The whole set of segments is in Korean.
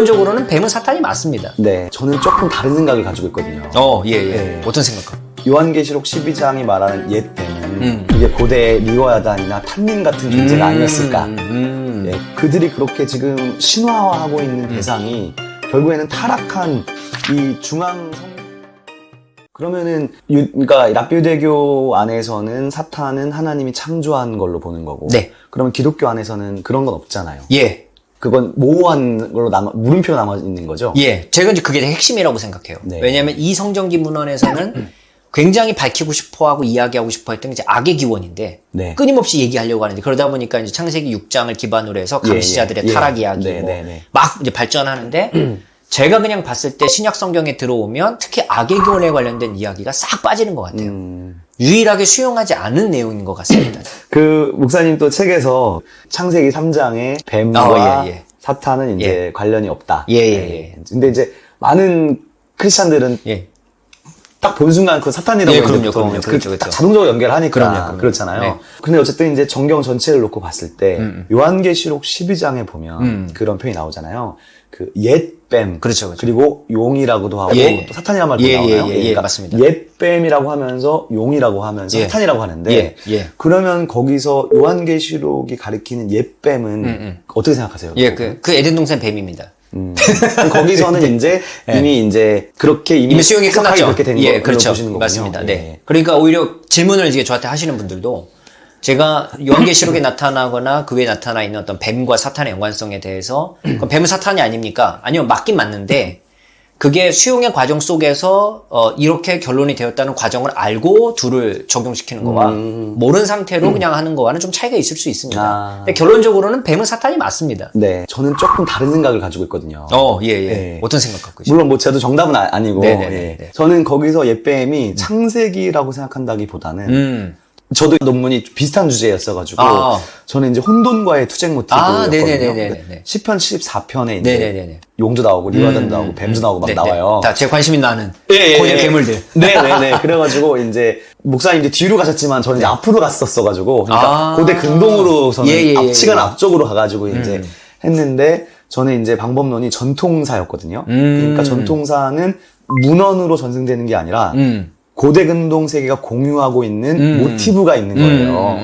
결론적으로는 뱀은 사탄이 맞습니다. 네, 저는 조금 다른 생각을 가지고 있거든요. 네. 어떤 생각? 요한계시록 12장이 말하는 옛 뱀은 그게 고대 리워야단이나 탄닌 같은 존재가 아니었을까. 예, 그들이 그렇게 지금 신화화하고 있는 대상이 결국에는 타락한 이 중앙성. 그러면은 그러니까 랍비유대교 안에서는 사탄은 하나님이 창조한 걸로 보는 거고. 네. 그러면 기독교 안에서는 그런 건 없잖아요. 예. 그건 모호한 걸로 물음표로 남아 있는 거죠. 예. 제가 이제 그게 핵심이라고 생각해요. 네. 왜냐하면 이 성전기 문헌에서는 굉장히 밝히고 싶어하고 이야기하고 싶어 했던 게 이제 악의 기원인데 네. 끊임없이 얘기하려고 하는데 그러다 보니까 이제 창세기 6장을 기반으로 해서 감시자들의 타락 이야기 막 이제 발전하는데 제가 그냥 봤을 때 신약 성경에 들어오면 특히 악의 기원에 관련된 이야기가 싹 빠지는 것 같아요. 유일하게 수용하지 않은 내용인 것 같습니다. 그 목사님 또 책에서 창세기 3장에 뱀과 사탄은 이제 관련이 없다. 근데 이제 많은 크리스찬들은 딱 본 순간 그 사탄이라고 그럼요. 딱 자동적으로 연결하니까 그렇잖아요. 네. 근데 어쨌든 이제 정경 전체를 놓고 봤을 때 요한계시록 12장에 보면 그런 표현이 나오잖아요. 그 옛뱀 그렇죠. 그리고 용이라고도 하고 또 사탄이란 말도 나오나요? 그러니까 맞습니다. 옛뱀이라고 하면서 용이라고 하면서 사탄이라고 하는데 그러면 거기서 요한계시록이 가리키는 옛뱀은 어떻게 생각하세요? 그 에덴 동산 뱀입니다. 거기서는 이제 이미 이제 그렇게 이미 수용이 끝났죠. 그렇게 된 거로 그렇죠. 보시는 거군요. 맞습니다. 네. 그러니까 오히려 질문을 이제 저한테 하시는 분들도 제가 요한계시록에 나타나거나 그 외에 나타나 있는 어떤 뱀과 사탄의 연관성에 대해서 그럼 뱀은 사탄이 아닙니까? 아니요, 맞긴 맞는데 그게 수용의 과정 속에서 이렇게 결론이 되었다는 과정을 알고 둘을 적용시키는 거와 모르는 상태로 그냥 하는 거와는 좀 차이가 있을 수 있습니다. 근데 결론적으로는 뱀은 사탄이 맞습니다. 네, 저는 조금 다른 생각을 가지고 있거든요. 어떤 생각 갖고 계세요? 물론 뭐 저도 정답은 아니고 저는 거기서 옛뱀이 창세기라고 생각한다기보다는 저도 논문이 비슷한 주제였어가지고 저는 이제 혼돈과의 투쟁 모티브였거든요. 시편 74편에 이제 용도 나오고 리와단도 나오고 뱀도 나오고 막 나와요. 제 관심 있는 나는 고대 괴물들. 그래가지고 이제 목사님 이제 뒤로 가셨지만 저는 이제 앞으로 갔었어가지고 그러니까 고대 근동으로 저는 앞쪽으로 가가지고 이제 했는데 저는 이제 방법론이 전통사였거든요. 그러니까 전통사는 문헌으로 전승되는 게 아니라 고대 근동 세계가 공유하고 있는 모티브가 있는 거예요.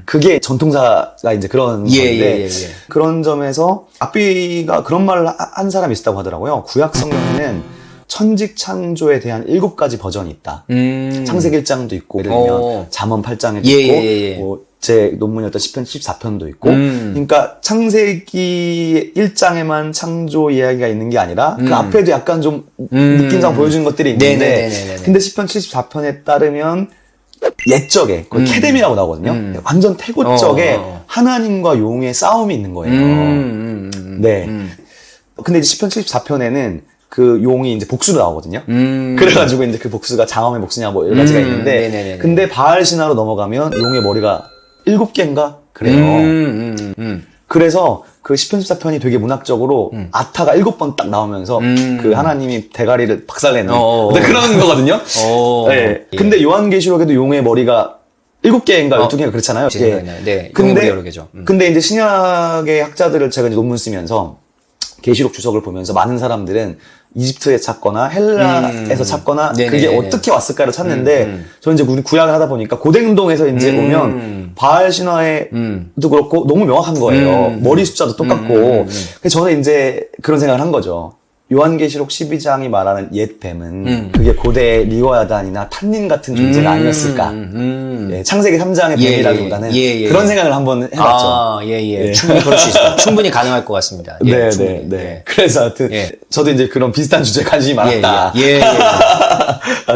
그게 전통사가 이제 그런 건데 그런 점에서 앞비가 그런 말을 한 사람이 있었다고 하더라고요. 구약 성경에는 천직 창조에 대한 7가지 버전이 있다. 창세기 1장도 있고 예를 들면 잠언 8장에도 있고 뭐 제 논문이었던 시편 14편도 있고 그러니까 창세기 1장에만 창조 이야기가 있는 게 아니라 그 앞에도 약간 좀 느낌상 보여주는 것들이 있는데 근데 시편 74편에 따르면 옛적에 거의 캐뎀이라고 나오거든요. 완전 태고적에 하나님과 용의 싸움이 있는 거예요. 근데 이제 시편 74편에는 그 용이 이제 복수로 나오거든요. 그래가지고 이제 그 복수가 장엄의 복수냐 뭐 여러 가지가 있는데 근데 바알 신화로 넘어가면 용의 머리가 7개인가 그래요. 그래서 그 시편 14편이 되게 문학적으로 아타가 7번 딱 나오면서 그 하나님이 대가리를 박살내는 그런 거거든요. 근데 요한계시록에도 용의 머리가 7개인가 12개인가 그렇잖아요. 근데 이제 신약의 학자들을 제가 이제 논문 쓰면서 계시록 주석을 보면서 많은 사람들은 이집트에 찾거나 헬라에서 찾거나 그게 어떻게 왔을까를 찾는데 저는 이제 우리 구약을 하다 보니까 고대근동에서 이제 오면 바알 신화에도 그렇고 너무 명확한 거예요. 머리 숫자도 똑같고 그래서 저는 이제 그런 생각을 한 거죠. 요한계시록 12장이 말하는 옛 뱀은 그게 고대 리워야단이나 탄닌 같은 존재가 아니었을까. 창세기 3장의 뱀이라기보다는 그런 생각을 한번 해봤죠. 충분히 그럴 수 있어요. 충분히 가능할 것 같습니다. 그래서 하여튼 저도 이제 그런 비슷한 주제에 관심이 많았다.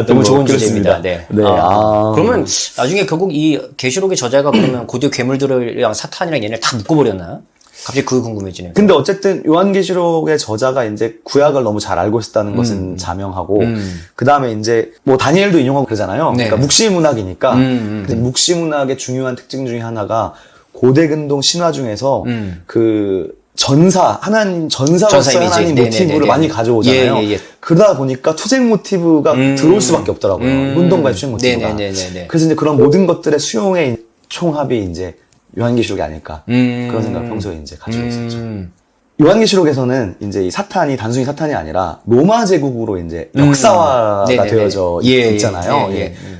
너무 좋은 주제입니다. 그러면 나중에 결국 이 계시록의 저자가 그러면 고대 괴물들이랑 사탄이랑 얘네를 다 묶어버렸나요? 갑자기 그거 궁금해지네요. 근데 어쨌든 요한계시록의 저자가 이제 구약을 너무 잘 알고 있었다는 것은 자명하고 그 다음에 이제 뭐 다니엘도 인용하고 그러잖아요. 그러니까 묵시문학이니까 근데 묵시문학의 중요한 특징 중에 하나가 고대 근동 신화 중에서 그 전사로서 하나님 모티브를 많이 가져오잖아요. 그러다 보니까 투쟁 모티브가 들어올 수밖에 없더라고요. 혼돈과의 투쟁 모티브가. 그래서 이제 그런 모든 것들의 수용의 총합이 이제 요한계시록이 아닐까 그런 생각을 평소에 이제 가지고 있었죠. 요한계시록에서는 이제 이 사탄이 단순히 사탄이 아니라 로마 제국으로 이제 역사화가 되어져 있잖아요.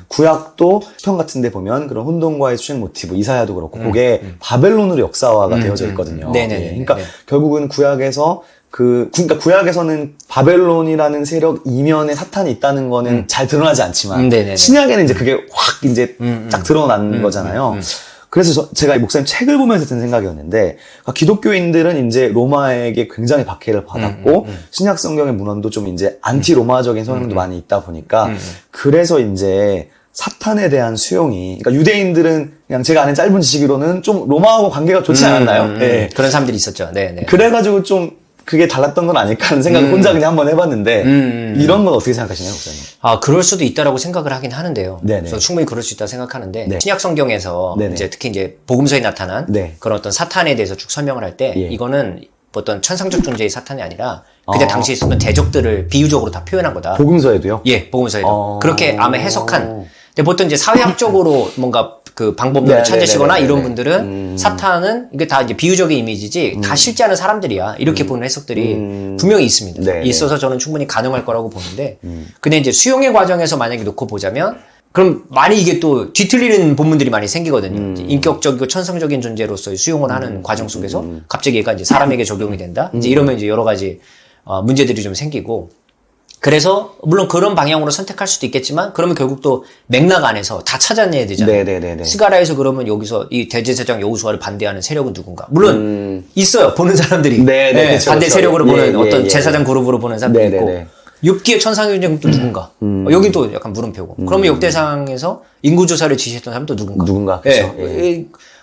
구약도 시편 같은 데 보면 그런 혼돈과의 수신 모티브, 이사야도 그렇고 그게 바벨론으로 역사화가 되어져 있거든요. 그러니까 결국은 구약에서 그러니까 구약에서는 바벨론이라는 세력 이면에 사탄이 있다는 거는 잘 드러나지 않지만 신약에는 이제 그게 확 이제 딱 드러난 거잖아요. 그래서 제가 이 목사님 책을 보면서 든 생각이었는데, 그러니까 기독교인들은 이제 로마에게 굉장히 박해를 받았고, 신약 성경의 문헌도 좀 이제 안티 로마적인 성향도 많이 있다 보니까, 그래서 이제 사탄에 대한 수용이, 그러니까 유대인들은 그냥 제가 아는 짧은 지식으로는 좀 로마하고 관계가 좋지 않았나요? 네. 그런 사람들이 있었죠. 그래가지고 좀 그게 달랐던 건 아닐까 하는 생각을 혼자 그냥 한번 해봤는데, 이런 건 어떻게 생각하시나요, 목사님? 그럴 수도 있다라고 생각을 하긴 하는데요. 그래서 충분히 그럴 수 있다 생각하는데, 신약 성경에서 이제 특히 이제 복음서에 나타난 그런 어떤 사탄에 대해서 쭉 설명을 할 때, 이거는 어떤 천상적 존재의 사탄이 아니라, 그때 당시에 있었던 대적들을 비유적으로 다 표현한 거다. 복음서에도요? 예, 복음서에도. 그렇게 아마 해석한. 근데 보통 이제 사회학적으로 뭔가 그 방법론을 찾으시거나 이런 분들은 사탄은 이게 다 이제 비유적인 이미지지 다 실제 하는 사람들이야. 이렇게 보는 해석들이 분명히 있습니다. 있어서 저는 충분히 가능할 거라고 보는데. 근데 이제 수용의 과정에서 만약에 놓고 보자면 그럼 많이 이게 또 뒤틀리는 본문들이 많이 생기거든요. 인격적이고 천성적인 존재로서의 수용을 하는 과정 속에서 갑자기 얘가 이제 사람에게 적용이 된다. 이제 이러면 이제 여러 가지 문제들이 좀 생기고. 그래서 물론 그런 방향으로 선택할 수도 있겠지만 그러면 결국 또 맥락 안에서 다 찾아내야 되잖아요. 스가랴에서 그러면 여기서 이 대제사장 여호수아를 반대하는 세력은 누군가? 물론 있어요. 보는 사람들이. 반대 세력으로 보는 어떤 제사장 그룹으로 보는 사람들이 있고. 욥기의 천상의 존재는 또 누군가? 여기 또 약간 물음표고. 그러면 역대상에서 인구조사를 지시했던 사람은 또 누군가? 그렇죠.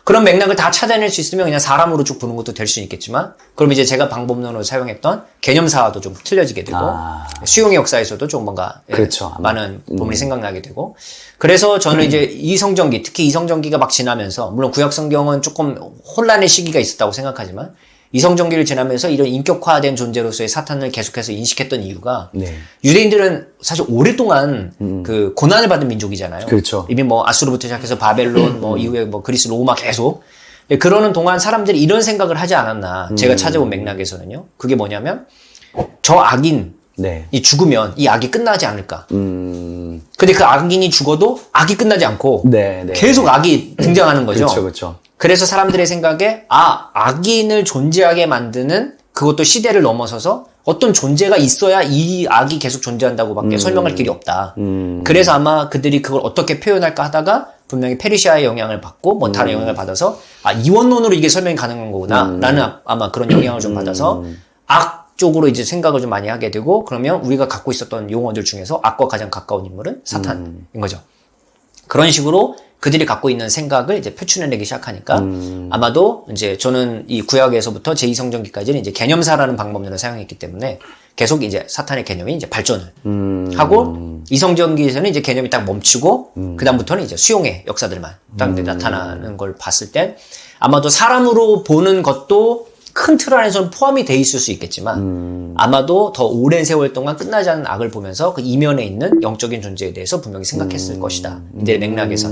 그런 맥락을 다 찾아낼 수 있으면 그냥 사람으로 쭉 보는 것도 될 수 있겠지만, 그럼 이제 제가 방법론으로 사용했던 개념사와도 좀 틀려지게 되고, 수용의 역사에서도 좀 뭔가 많은 부분이 생각나게 되고, 그래서 저는 이제 이성전기, 특히 이성전기가 막 지나면서, 물론 구약성경은 조금 혼란의 시기가 있었다고 생각하지만, 이성전기를 지나면서 이런 인격화된 존재로서의 사탄을 계속해서 인식했던 이유가 유대인들은 사실 오랫동안 그 고난을 받은 민족이잖아요. 이미 뭐 아수르부터 시작해서 바벨론, 뭐 이후에 뭐 그리스, 로마 계속 그러는 동안 사람들이 이런 생각을 하지 않았나. 제가 찾아본 맥락에서는요. 그게 뭐냐면 저 악인 이 죽으면 이 악이 끝나지 않을까. 근데 그 악인이 죽어도 악이 끝나지 않고 계속 악이 등장하는 거죠. 그래서 사람들의 생각에 악인을 존재하게 만드는 그것도 시대를 넘어서서 어떤 존재가 있어야 이 악이 계속 존재한다고 밖에 설명할 길이 없다. 그래서 아마 그들이 그걸 어떻게 표현할까 하다가 분명히 페르시아의 영향을 받고 뭐 다른 영향을 받아서 이원론으로 이게 설명이 가능한 거구나 라는 아마 그런 영향을 좀 받아서 악 쪽으로 이제 생각을 좀 많이 하게 되고, 그러면 우리가 갖고 있었던 용어들 중에서 악과 가장 가까운 인물은 사탄인 거죠. 그런 식으로 그들이 갖고 있는 생각을 이제 표출해내기 시작하니까 아마도 이제 저는 이 구약에서부터 제2성전기까지는 이제 개념사라는 방법론을 사용했기 때문에 계속 이제 사탄의 개념이 이제 발전을 하고 이성전기에서는 이제 개념이 딱 멈추고 그다음부터는 이제 수용의 역사들만 딱 나타나는 걸 봤을 때 아마도 사람으로 보는 것도 큰 틀 안에서는 포함이 돼 있을 수 있겠지만 아마도 더 오랜 세월 동안 끝나지 않은 악을 보면서 그 이면에 있는 영적인 존재에 대해서 분명히 생각했을 것이다. 이제 맥락에서.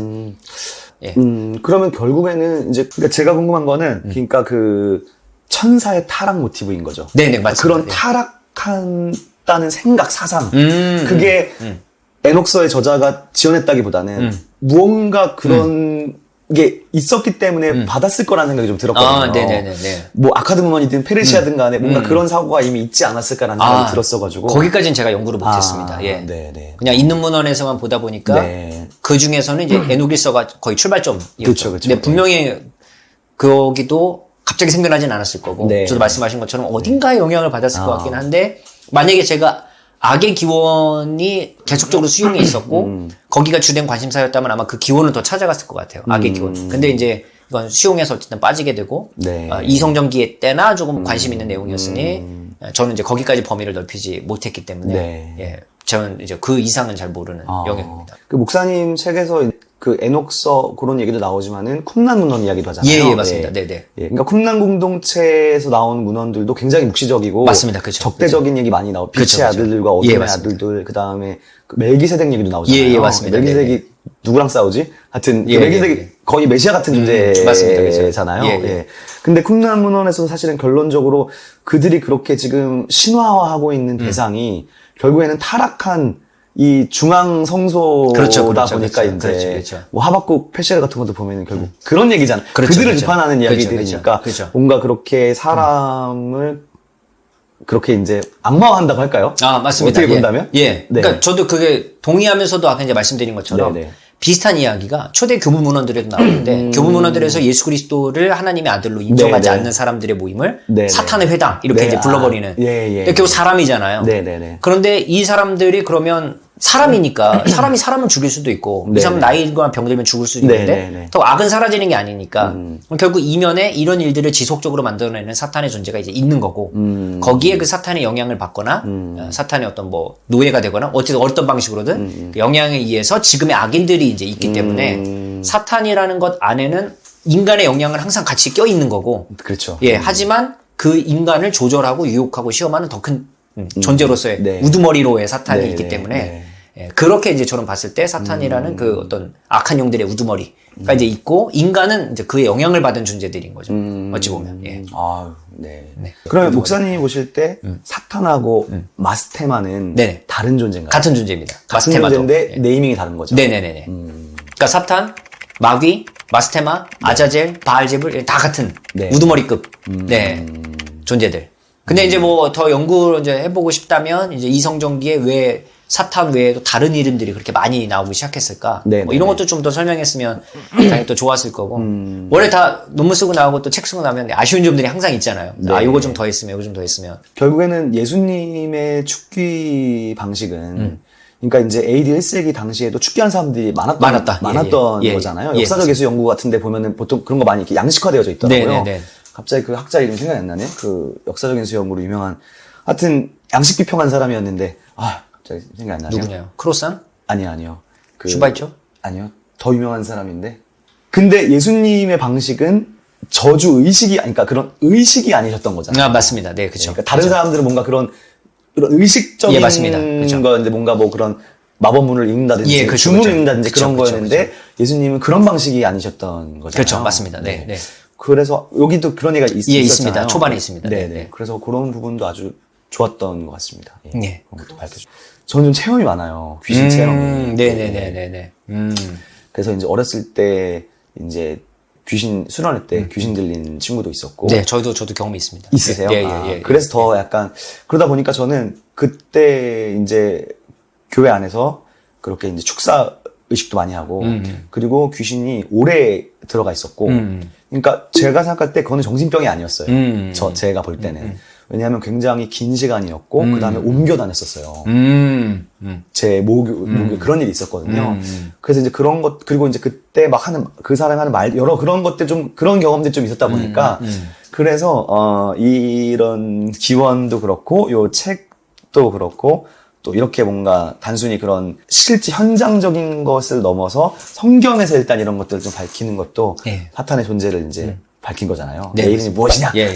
그러면 결국에는 이제 그러니까 제가 궁금한 거는 그러니까 그 천사의 타락 모티브인 거죠. 맞습니다. 그런 타락한다는 생각, 사상. 그게 에녹서의 저자가 지어냈다기보다는 무언가 그런 게 있었기 때문에 받았을 거라는 생각이 좀 들었거든요. 뭐 아카드 문헌이든 페르시아든 간에 뭔가 그런 사고가 이미 있지 않았을까라는 생각이 들었어가지고. 거기까지는 제가 연구를 못했습니다. 그냥 있는 문헌에서만 보다 보니까 그 중에서는 이제 에녹일서가 거의 출발점이었죠. 근데 분명히 거기도 갑자기 생겨나진 않았을 거고, 저도 말씀하신 것처럼 어딘가에 영향을 받았을 것 같긴 한데, 만약에 제가 악의 기원이 계속적으로 수용에 있었고 거기가 주된 관심사였다면 아마 그 기원을 더 찾아갔을 것 같아요. 악의 기원. 근데 이제 이건 수용에서 어쨌든 빠지게 되고 이성전기의 때나 조금 관심 있는 내용이었으니 저는 이제 거기까지 범위를 넓히지 못했기 때문에 저는 이제 그 이상은 잘 모르는 영역입니다. 그 목사님 책에서 그 에녹서 그런 얘기도 나오지만은 쿰란 문헌 이야기도 하잖아요. 맞습니다. 그러니까 쿰란 공동체에서 나오는 문헌들도 굉장히 묵시적이고 맞습니다. 그쵸. 적대적인 얘기 많이 나오고 빛의 아들들과 어둠의 아들들, 그다음에 그 멜기세덱 얘기도 나오잖아요. 맞습니다. 멜기세덱이 누구랑 싸우지? 하여튼 멜기세덱이 거의 메시아 같은 맞습니다. 존재잖아요. 예, 예. 예. 근데 쿰란 문헌에서 사실은 결론적으로 그들이 그렇게 지금 신화화하고 있는 대상이 결국에는 타락한 이 중앙 성소다 보니까 이제 뭐 하박국 페시아 같은 것도 보면은 결국 그런 얘기잖아요. 그들을 비판하는 이야기들이니까 뭔가 그렇게 사람을 그렇게 이제 악마화한다고 할까요? 아, 맞습니다. 어떻게 본다면? 예. 그러니까 저도 그게 동의하면서도 아까 이제 말씀드린 것처럼 비슷한 이야기가 초대 교부 문헌들에도 나오는데 교부 문헌들에서 예수 그리스도를 하나님의 아들로 인정하지 않는 사람들의 모임을 사탄의 회당 이렇게 이제 불러버리는. 근데 결국 사람이잖아요. 그런데 이 사람들이 그러면 사람이니까 사람이 사람을 죽일 수도 있고 이 사람은 나이가 병들면 죽을 수도 있는데 더 악은 사라지는 게 아니니까 결국 이면에 이런 일들을 지속적으로 만들어내는 사탄의 존재가 이제 있는 거고 거기에 그 사탄의 영향을 받거나 사탄의 어떤 뭐 노예가 되거나 어떤 방식으로든 그 영향에 의해서 지금의 악인들이 이제 있기 때문에 사탄이라는 것 안에는 인간의 영향을 항상 같이 껴 있는 거고 그렇죠. 예, 하지만 그 인간을 조절하고 유혹하고 시험하는 더 큰 존재로서의 우두머리로의 사탄이 있기 때문에 예, 그렇게 이제 저는 봤을 때 사탄이라는 그 어떤 악한 영들의 우두머리가 이제 있고 인간은 이제 그의 영향을 받은 존재들인 거죠. 어찌 보면. 예. 아, 네. 그러면 목사님이 보실 때 사탄하고 마스테마는 다른 존재인가요? 같은 존재입니다. 같은 존재인데 네이밍이 다른 거죠. 네네네. 그러니까 사탄, 마귀, 마스테마, 아자젤, 바알제불 다 같은 우두머리급 존재들. 근데 이제 뭐 더 연구를 이제 해보고 싶다면 이제 이성전기에 왜 사탄 외에도 다른 이름들이 그렇게 많이 나오기 시작했을까? 뭐 이런 것도 좀 더 설명했으면 당연히 또 좋았을 거고. 원래 다 논문 쓰고 나오고 또 책 쓰고 나면 아쉬운 점들이 항상 있잖아요. 아, 요거 좀 더 했으면, 요거 좀 더 했으면. 결국에는 예수님의 축기 방식은 그러니까 이제 AD 1세기 당시에도 축기한 사람들이 많았던 거잖아요. 역사적 예수 연구 같은데 보면은 보통 그런 거 많이 이렇게 양식화되어져 있더라고요. 갑자기 그 학자 이름 생각이 안 나네. 그 역사적인 수염으로 유명한 하여튼 양식 비평한 사람이었는데 갑자기 생각이 안 나네요. 누구냐요? 크로산? 아니요. 슈바이처? 아니요. 더 유명한 사람인데. 근데 예수님의 방식은 저주 의식이 그러니까 그런 의식이 아니셨던 거잖아요. 아, 맞습니다. 네, 그렇죠. 그러니까 다른 사람들은 뭔가 그런 의식적인 거 이제 뭔가 뭐 그런 마법문을 읽는다든지 주문을 읽는다든지 그런 거였는데 예수님은 그런 방식이 아니셨던 거잖아요. 그렇죠. 맞습니다. 네. 그래서 여기도 그런 얘기가 있었잖아요. 있습니다. 초반에 있습니다. 네. 그래서 그런 부분도 아주 좋았던 것 같습니다. 그런 것도 밝혀주고. 저는 좀 체험이 많아요. 귀신 체험이. 네네네네. 그래서 이제 어렸을 때 이제 귀신 수련회 때 귀신 들린 친구도 있었고. 네, 저도 경험이 있습니다. 있으세요? 그래서 더 약간 그러다 보니까 저는 그때 이제 교회 안에서 그렇게 이제 축사 의식도 많이 하고 그리고 귀신이 오래 들어가 있었고 그러니까 제가 생각할 때 그거는 정신병이 아니었어요. 제가 볼 때는. 왜냐하면 굉장히 긴 시간이었고 그 다음에 옮겨 다녔었어요. 제 목요 그런 일이 있었거든요. 그래서 이제 그런 것 그리고 이제 그때 막 하는 그 사람이 하는 말 여러 그런 것들 좀 그런 경험들이 좀 있었다 보니까 그래서 이런 기원도 그렇고 요 책도 그렇고 또 이렇게 뭔가 단순히 그런 실제 현장적인 것을 넘어서 성경에서 일단 이런 것들을 좀 밝히는 것도 사탄의 존재를 이제 밝힌 거잖아요. 내 이름이 무엇이냐? 네,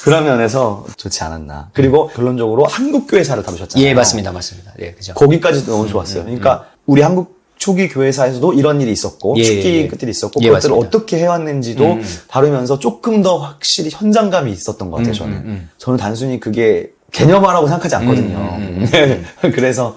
그런 면에서 좋지 않았나. 그리고 결론적으로 한국교회사를 다루셨잖아요. 예, 맞습니다. 네, 그죠. 거기까지 너무 좋았어요. 그러니까 우리 한국 초기 교회사에서도 이런 일이 있었고 축기 끝들이 있었고 그것들을 맞습니다. 어떻게 해왔는지도 다루면서 조금 더 확실히 현장감이 있었던 것 같아요. 저는 단순히 그게 개념화라고 생각하지 않거든요. 그래서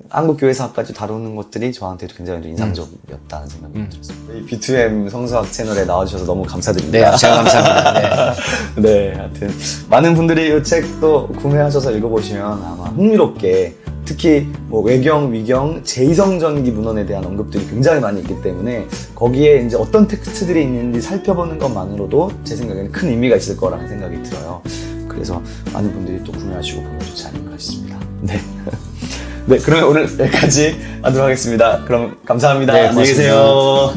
한국교회사까지 다루는 것들이 저한테도 굉장히 인상적이었다는 생각이 들었습니다. 이 B2M 성서학 채널에 나와주셔서 너무 감사드립니다. 네, 제가 감사합니다. 네, 하여튼 많은 분들이 이 책도 구매하셔서 읽어보시면 아마 흥미롭게 특히 뭐 외경, 위경, 제2성전기 문헌에 대한 언급들이 굉장히 많이 있기 때문에 거기에 이제 어떤 텍스트들이 있는지 살펴보는 것만으로도 제 생각에는 큰 의미가 있을 거라는 생각이 들어요. 그래서 많은 분들이 또 구매하시고 보면 좋지 않을까 싶습니다. 네, 그러면 오늘 여기까지 하도록 하겠습니다. 그럼 감사합니다. 네, 안녕히 계세요.